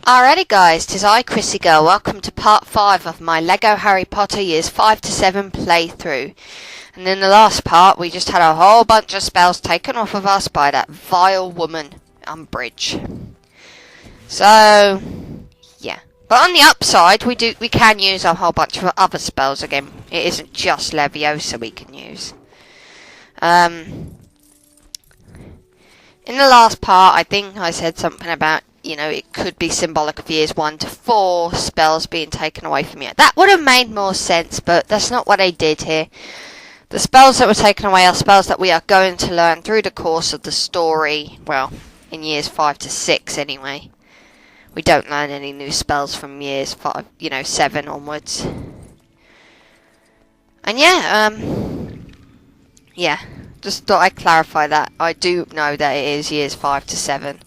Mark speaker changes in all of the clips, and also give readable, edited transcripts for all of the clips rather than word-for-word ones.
Speaker 1: Alrighty guys, 'tis I, ChrissieGirl. Welcome to part 5 of my LEGO Harry Potter years 5 to 7 playthrough. And in the last part, we just had a whole bunch of spells taken off of us by that vile woman, Umbridge. So, yeah. But on the upside, we can use a whole bunch of other spells again. It isn't just Leviosa we can use. In the last part, I think I said something about, it could be symbolic of years 1 to 4 spells being taken away from you. That would have made more sense, but that's not what I did here. The spells that were taken away are spells that we are going to learn through the course of the story. Well, in years 5 to 6 anyway. We don't learn any new spells from years 7 onwards. And yeah, just thought I'd clarify that. I do know that it is years 5 to 7.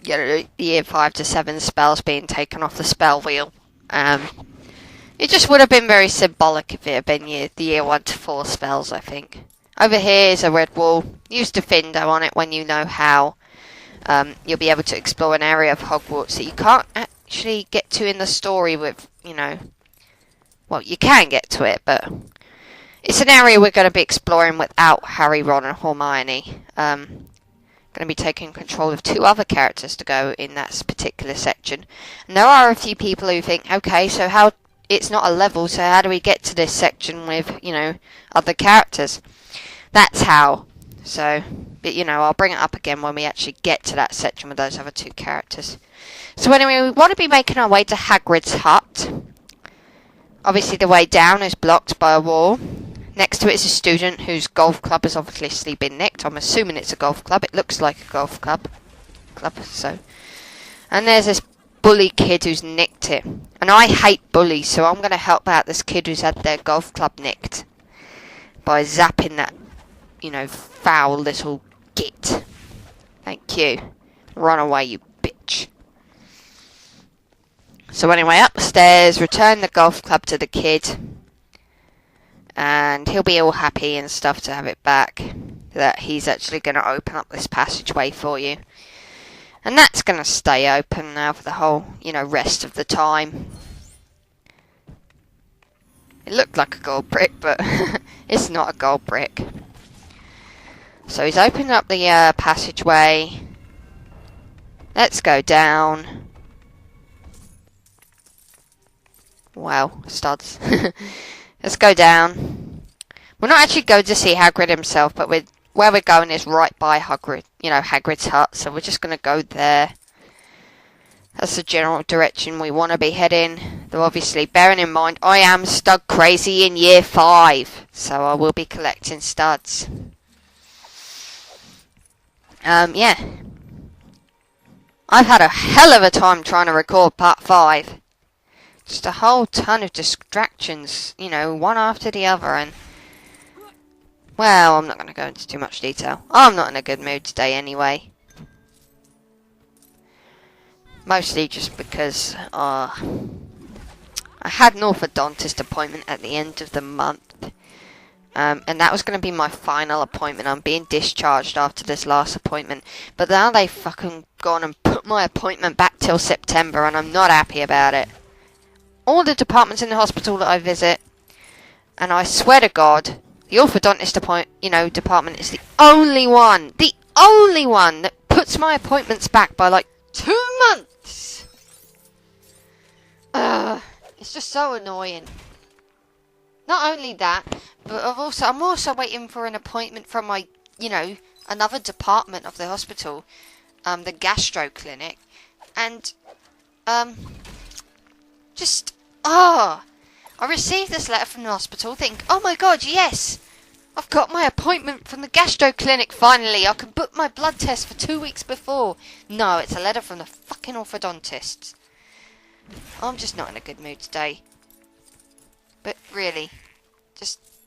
Speaker 1: Year 5 to 7 spells being taken off the spell wheel. It just would have been very symbolic if it had been the year 1 to 4 spells, I think. Over here is a red wall. Use Defender on it when you know how. You'll be able to explore an area of Hogwarts that you can't actually get to in the story with, well, you can get to it, but it's an area we're going to be exploring without Harry, Ron and Hermione. Going to be taking control of 2 other characters to go in that particular section. And there are a few people who think, okay, so how it's not a level, so how do we get to this section with, other characters? That's how. So, but I'll bring it up again when we actually get to that section with those other 2 characters. So anyway, we want to be making our way to Hagrid's hut. Obviously the way down is blocked by a wall. Next to it is a student whose golf club has obviously been nicked. I'm assuming it's a golf club. It looks like a golf club. And there's this bully kid who's nicked it. And I hate bullies, so I'm going to help out this kid who's had their golf club nicked by zapping that, foul little git. Thank you. Run away, you bitch. So anyway, upstairs, return the golf club to the kid. And he'll be all happy and stuff to have it back. That he's actually going to open up this passageway for you. And that's going to stay open now for the whole, rest of the time. It looked like a gold brick, but it's not a gold brick. So he's opened up the passageway. Let's go down. Wow, studs. Let's go down. We're not actually going to see Hagrid himself, but where we're going is right by Hagrid, Hagrid's hut. So we're just going to go there. That's the general direction we want to be heading. Though obviously, bearing in mind, I am stud crazy in year 5. So I will be collecting studs. Yeah. I've had a hell of a time trying to record part 5. Just a whole ton of distractions, one after the other, and well, I'm not going to go into too much detail. I'm not in a good mood today anyway. Mostly just because I had an orthodontist appointment at the end of the month, and that was going to be my final appointment. I'm being discharged after this last appointment, but now they've fucking gone and put my appointment back till September, and I'm not happy about it. All the departments in the hospital that I visit, and I swear to God, the orthodontist department is the only one that puts my appointments back by like 2 months. It's just so annoying. Not only that, but I'm also waiting for an appointment from my, another department of the hospital, the gastro clinic, and I received this letter from the hospital, think, oh my God, yes, I've got my appointment from the gastro clinic finally, I can book my blood test for 2 weeks before. No, it's a letter from the fucking orthodontists. I'm just not in a good mood today. But really,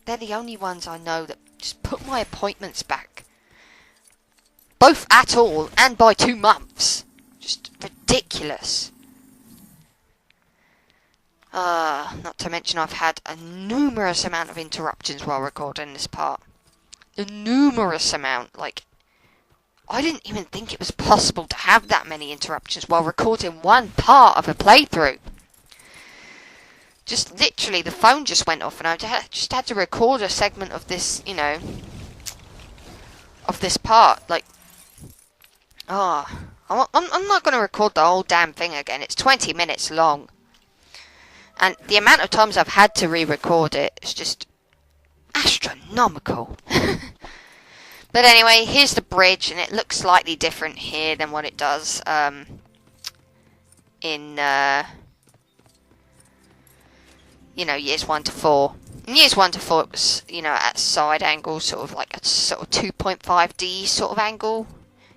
Speaker 1: they're the only ones I know that just put my appointments back. Both at all and by 2 months. Just ridiculous. Not to mention I've had a numerous amount of interruptions while recording this part. A numerous amount, like I didn't even think it was possible to have that many interruptions while recording one part of a playthrough. Just literally, the phone just went off and I just had to record a segment of this, you know, of this part. Like, I'm not going to record the whole damn thing again. It's 20 minutes long. And the amount of times I've had to re-record it is just astronomical. But anyway, here's the bridge, and it looks slightly different here than what it does in, you know, years 1 to 4. In years 1 to 4, it was, you know, at side angle, sort of like a sort of 2.5D sort of angle.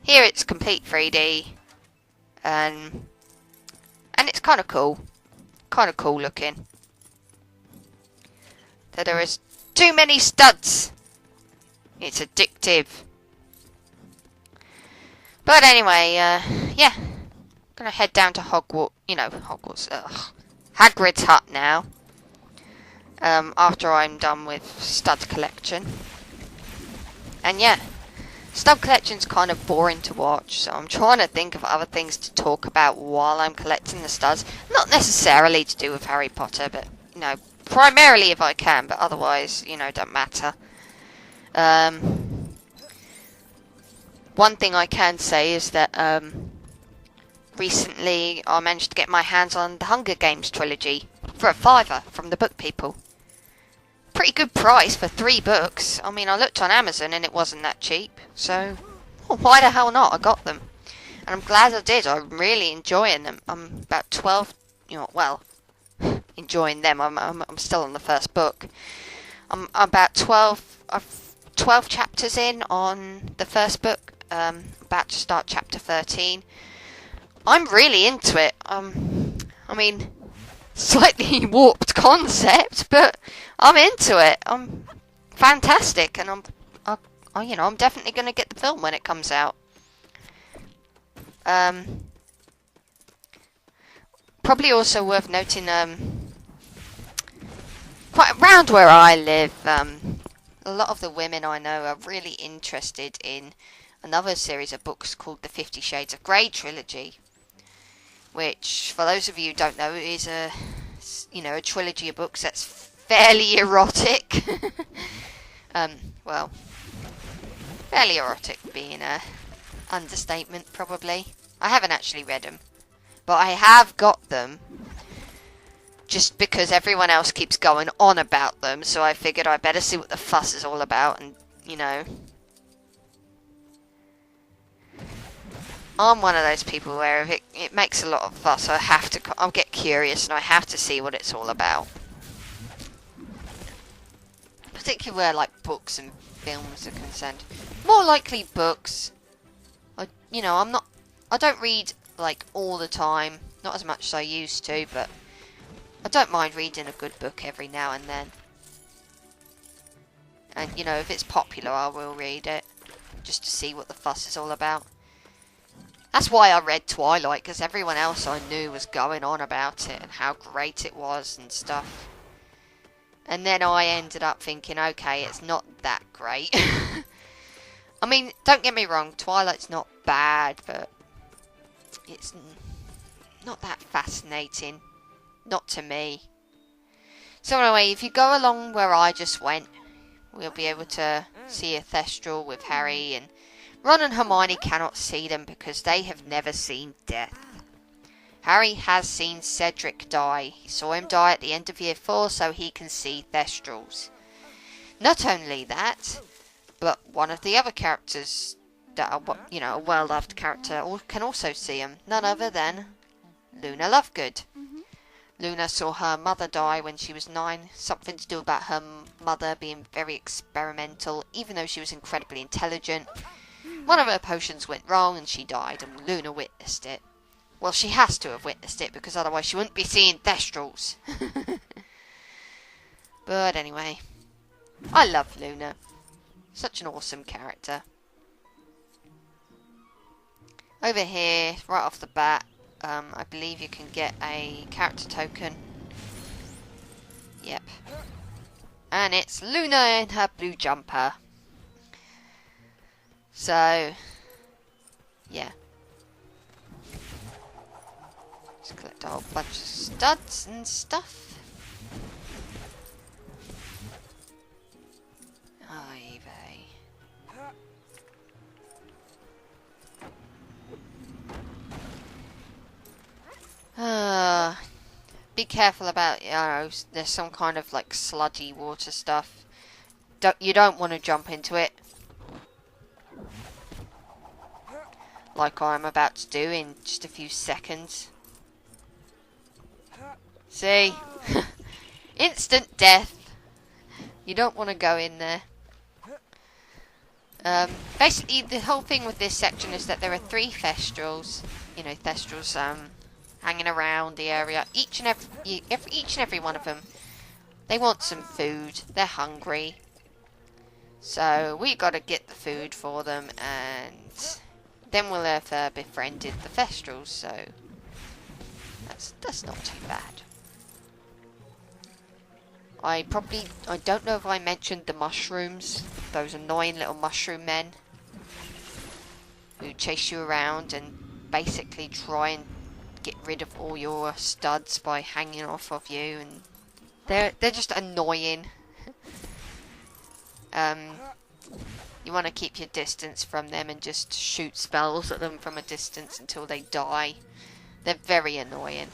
Speaker 1: Here it's complete 3D, and it's kind of cool. Kind of cool looking. So there is too many studs. It's addictive. But anyway, yeah. Gonna head down to Hogwarts, Hagrid's hut now. After I'm done with stud collection. And yeah, stud collection's kind of boring to watch, so I'm trying to think of other things to talk about while I'm collecting the studs. Not necessarily to do with Harry Potter, but, you know, primarily if I can, but otherwise, you know, don't matter. One thing I can say is that recently I managed to get my hands on the Hunger Games trilogy for a £5 from the book people. Pretty good price for 3 books. I mean, I looked on Amazon and it wasn't that cheap, so why the hell not? I got them, and I'm glad I did. I'm really enjoying them. I'm about 12, enjoying them. I'm still on the first book. I'm about 12 chapters in on the first book. About to start chapter 13. I'm really into it. I mean, slightly warped concept, but I'm into it. I'm fantastic, and I'm definitely going to get the film when it comes out. Probably also worth noting, quite around where I live, a lot of the women I know are really interested in another series of books called the 50 Shades of Grey trilogy, which, for those of you who don't know, is a trilogy of books that's fairly erotic. Well, fairly erotic being a understatement, probably. I haven't actually read them, but I have got them just because everyone else keeps going on about them, so I figured I'd better see what the fuss is all about, and, you know, I'm one of those people where if it makes a lot of fuss, I'll get curious and I have to see what it's all about. Particularly where, like, books and films are concerned. More likely books. I don't read, like, all the time. Not as much as I used to, but I don't mind reading a good book every now and then. And, you know, if it's popular, I will read it. Just to see what the fuss is all about. That's why I read Twilight, because everyone else I knew was going on about it and how great it was and stuff. And then I ended up thinking, okay, it's not that great. I mean, don't get me wrong, Twilight's not bad, but it's not that fascinating. Not to me. So anyway, if you go along where I just went, we'll be able to see a Thestral with Harry, and Ron and Hermione cannot see them because they have never seen death. Harry has seen Cedric die. He saw him die at the end of year 4, so he can see Thestrals. Not only that, but one of the other characters that are, a well-loved character can also see him. None other than Luna Lovegood. Luna saw her mother die when she was 9. Something to do about her mother being very experimental, even though she was incredibly intelligent. One of her potions went wrong and she died, and Luna witnessed it. Well, she has to have witnessed it, because otherwise she wouldn't be seeing Thestrals. But anyway, I love Luna. Such an awesome character. Over here, right off the bat, I believe you can get a character token. Yep. And it's Luna in her blue jumper. So, Yeah. Just collect a whole bunch of studs and stuff. Oy vey. Be careful about, you know, there's some kind of like sludgy water stuff. You don't want to jump into it. Like I'm about to do in just a few seconds. See? Instant death. You don't want to go in there. Basically, the whole thing with this section is that there are 3 Thestrals. You know, Thestrals hanging around the area. Each and every one of them, they want some food. They're hungry. So we got to get the food for them, and then we'll have befriended the Thestrals. So that's not too bad. I don't know if I mentioned the mushrooms, those annoying little mushroom men who chase you around and basically try and get rid of all your studs by hanging off of you, and they're just annoying. You want to keep your distance from them and just shoot spells at them from a distance until they die. They're very annoying.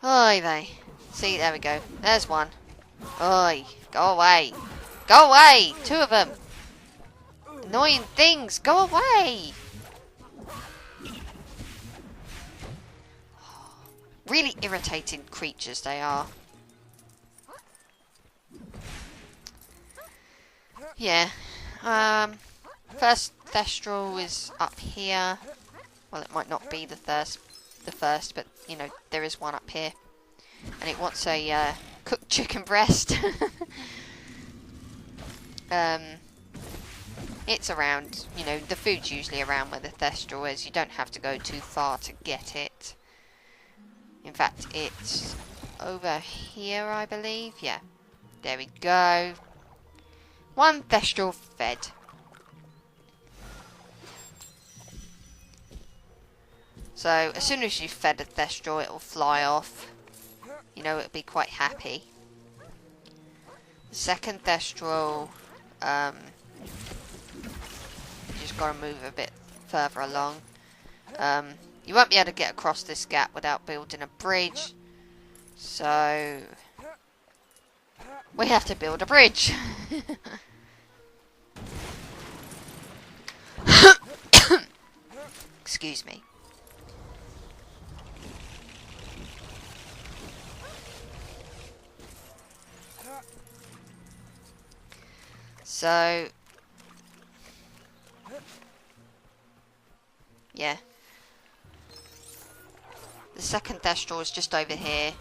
Speaker 1: Oi, they. See, there we go. There's one. Oi, go away. Go away! 2 of them. Annoying things, go away! Really irritating creatures they are. Yeah. First Thestral is up here. Well, it might not be the first, but you know, there is one up here, and it wants a cooked chicken breast. It's around, you know, the food's usually around where the Thestral is. You don't have to go too far to get it. In fact, it's over here, I believe. Yeah, there we go. 1 Thestral fed. So, as soon as you've fed a Thestral, it'll fly off. You know, it'll be quite happy. The second Thestral, you just gotta move a bit further along. You won't be able to get across this gap without building a bridge. So, we have to build a bridge. Excuse me. So, yeah. The second Thestral is just over here,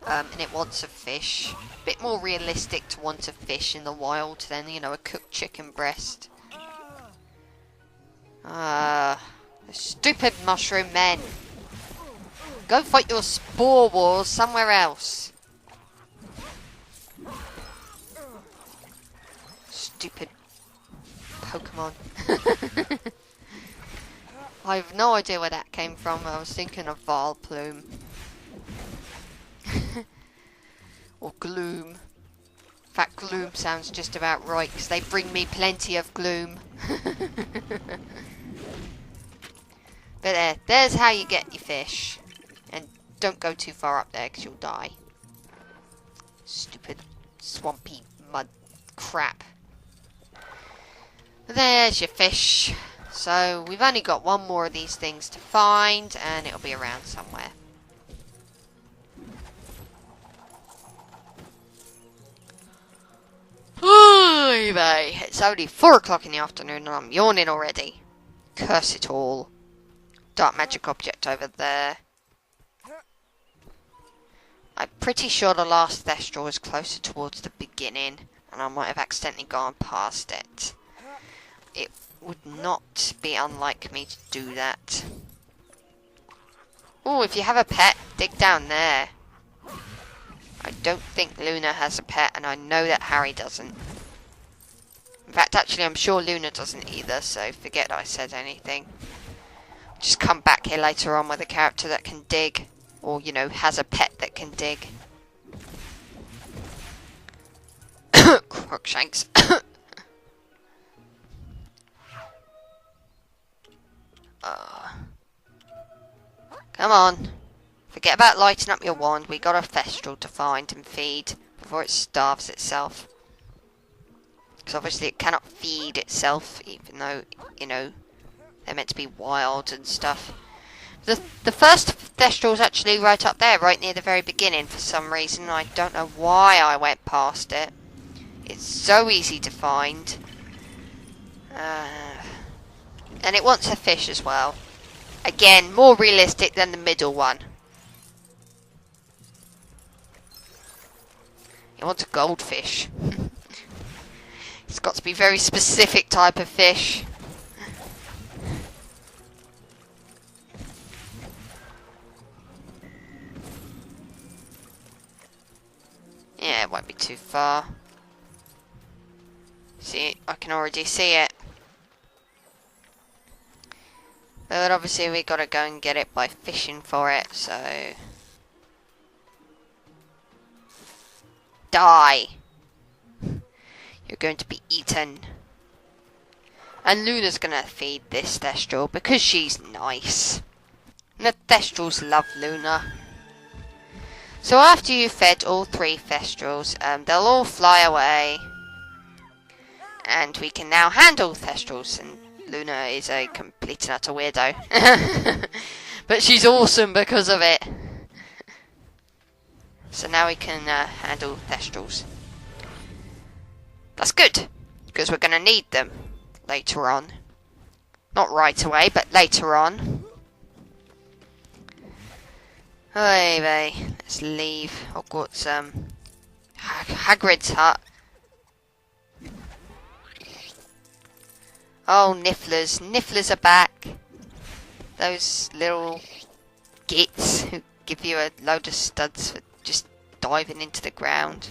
Speaker 1: and it wants a fish. A bit more realistic to want a fish in the wild than, you know, a cooked chicken breast. The stupid mushroom men. Go fight your spore wars somewhere else. Stupid Pokemon. I have no idea where that came from. I was thinking of Vileplume. Or Gloom. In fact, Gloom sounds just about right, because they bring me plenty of gloom. But there's how you get your fish. And don't go too far up there, because you'll die. Stupid, swampy mud crap. There's your fish. So, we've only got 1 more of these things to find, and it'll be around somewhere. It's only 4 o'clock in the afternoon, and I'm yawning already. Curse it all. Dark magic object over there. I'm pretty sure the last Thestral was closer towards the beginning, and I might have accidentally gone past it. It would not be unlike me to do that. Oh, if you have a pet, dig down there. I don't think Luna has a pet, and I know that Harry doesn't. In fact, actually, I'm sure Luna doesn't either, so forget I said anything. Just come back here later on with a character that can dig. Or, you know, has a pet that can dig. Crookshanks. Come on. Forget about lighting up your wand. We got a Thestral to find and feed before it starves itself. Because obviously it cannot feed itself, even though, you know, they're meant to be wild and stuff. The first Thestral's actually right up there, right near the very beginning for some reason. I don't know why I went past it. It's so easy to find. And it wants a fish as well. Again, more realistic than the middle one. It wants a goldfish. It's got to be a very specific type of fish. Yeah, it won't be too far. See, I can already see it. But obviously we gotta go and get it by fishing for it, so... Die! You're going to be eaten. And Luna's gonna feed this Thestral because she's nice. And the Thestrals love Luna. So after you've fed all 3 Thestrals, they'll all fly away. And we can now handle Thestrals. And Luna is a complete and utter weirdo. But she's awesome because of it. So now we can handle Thestrals. That's good. Because we're going to need them later on. Not right away, but later on. Hey, let's leave Hogwarts, Hagrid's hut. Oh, Nifflers. Nifflers are back. Those little gits who give you a load of studs for just diving into the ground.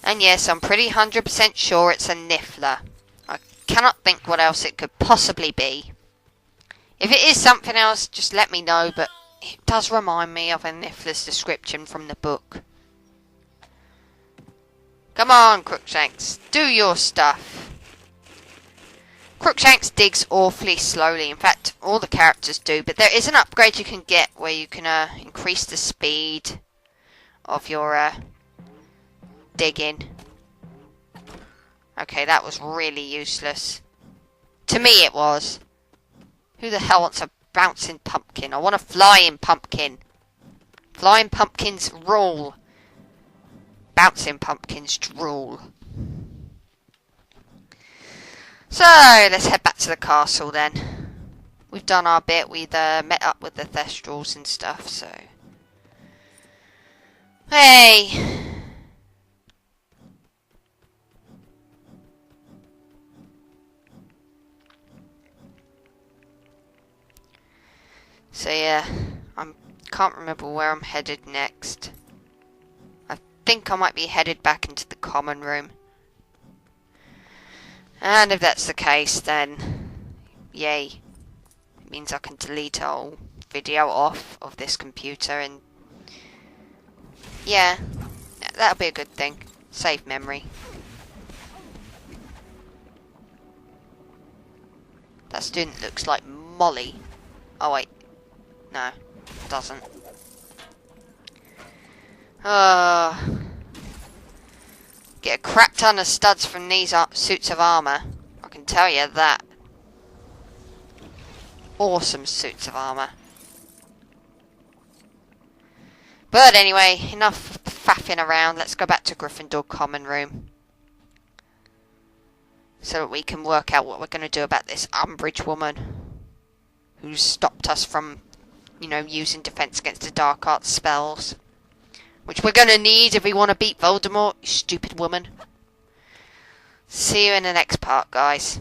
Speaker 1: And yes, I'm pretty 100% sure it's a Niffler. I cannot think what else it could possibly be. If it is something else, just let me know, but it does remind me of a Niffler's description from the book. Come on, Crookshanks, do your stuff. Crookshanks digs awfully slowly. In fact, all the characters do, but there is an upgrade you can get where you can increase the speed of your digging. Okay, that was really useless. To me it was. Who the hell wants a bouncing pumpkin? I want a flying pumpkin. Flying pumpkins rule. Bouncing pumpkins drool. So, let's head back to the castle then. We've done our bit. We've met up with the Thestrals and stuff, so... Hey! So yeah, I can't remember where I'm headed next. I think I might be headed back into the common room. And if that's the case, then yay. It means I can delete a whole video off of this computer and yeah, that'll be a good thing. Save memory. That student looks like Molly. Oh wait. No, it doesn't. Get a crap ton of studs from these suits of armour. I can tell you that. Awesome suits of armour. But anyway, enough faffing around. Let's go back to Gryffindor common room. So that we can work out what we're going to do about this Umbridge woman. Who's stopped us from... you know, using defense against the dark arts spells. Which we're gonna need if we want to beat Voldemort, you stupid woman. See you in the next part, guys.